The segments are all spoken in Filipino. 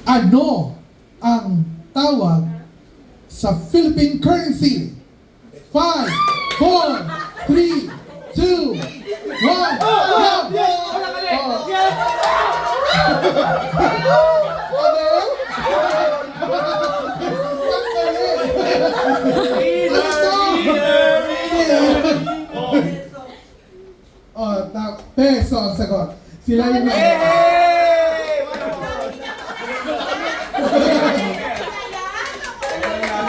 Ano ang tawag sa Philippine currency? 5, 4, 3, 2, 1, go! Yes! Peso ang sagot. Sila yung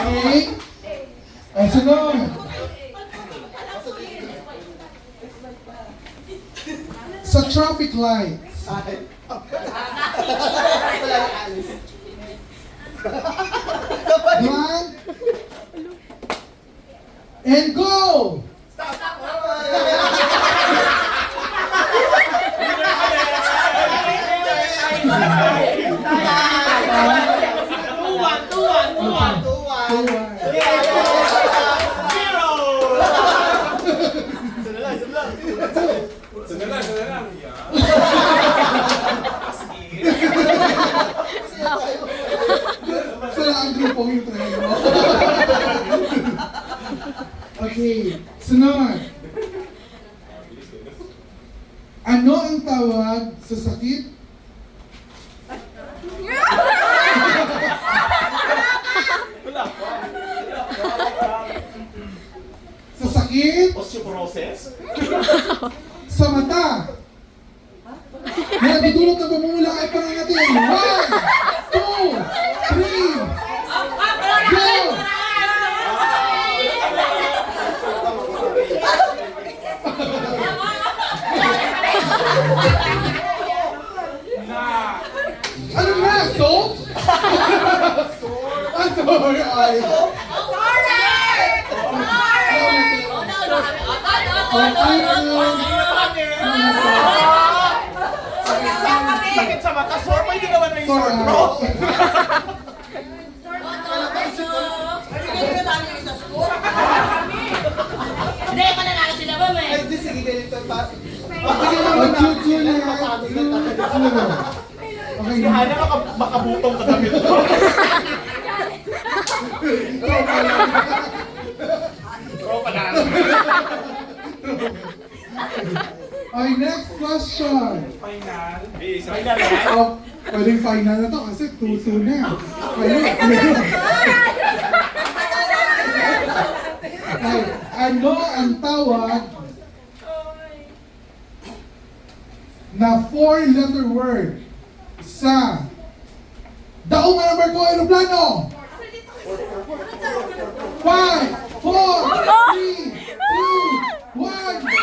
Okay. Ang sunod. Sa traffic lights. One. And go! Sila ang grupong yung train mo. Okay, sunod. Ano ang tawag sa sakit? Sa sakit? Osteoporosis? Sa mata? Na nagdudulot na bumula ay pangangatin. 1, 2, 3, go! Ano na? Soap? Ah, sorry. Ay. Sakit sa mata, sore. May ginawa na yung sore bro. Hindi, mananalo sila ba, may? Ay, di, sige, ganito pa. Mag-chuchu na. Okay. Si Hana makabutong kadamit ko. Bro, panalo. Okay, next question. Final. Final yan? Oh, pwedeng final na to kasi 2-2 na. Okay, ano ang tawag na 4-letter word sa daong number ko aeroplano? 5, 4, 3, 2, 1, go!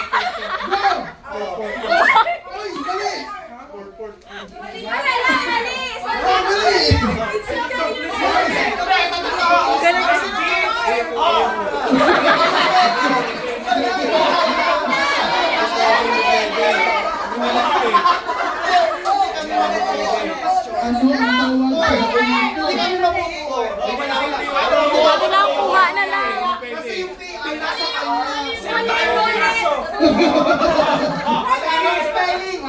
Ay, dali! Ano ang tawag sa Huwag lang, kuha na lang. Kasi yung ang nasa kanya. Spelling!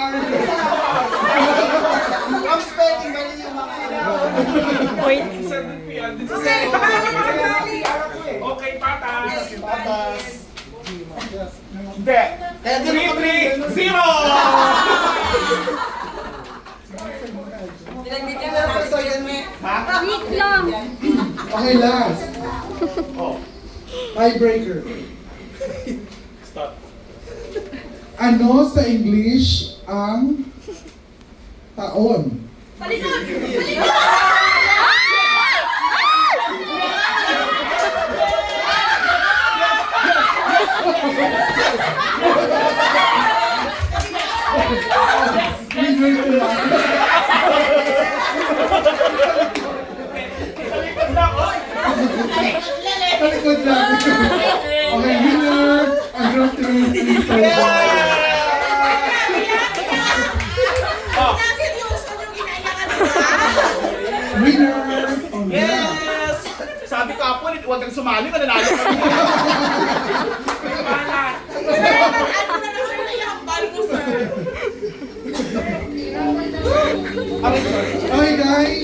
Ang spelling, mali yung mga Wait. Okay, patas. Patas. Hindi. 3-3-0! Wait lang. Okay, last. Tiebreaker. Stop. Ano sa English ang taon? Talikod lang. Okay, winner. Ang group 3. Winner. Yes! Sabi ko ako, huwag kang sumali, mananalo ka rin. Okay guys,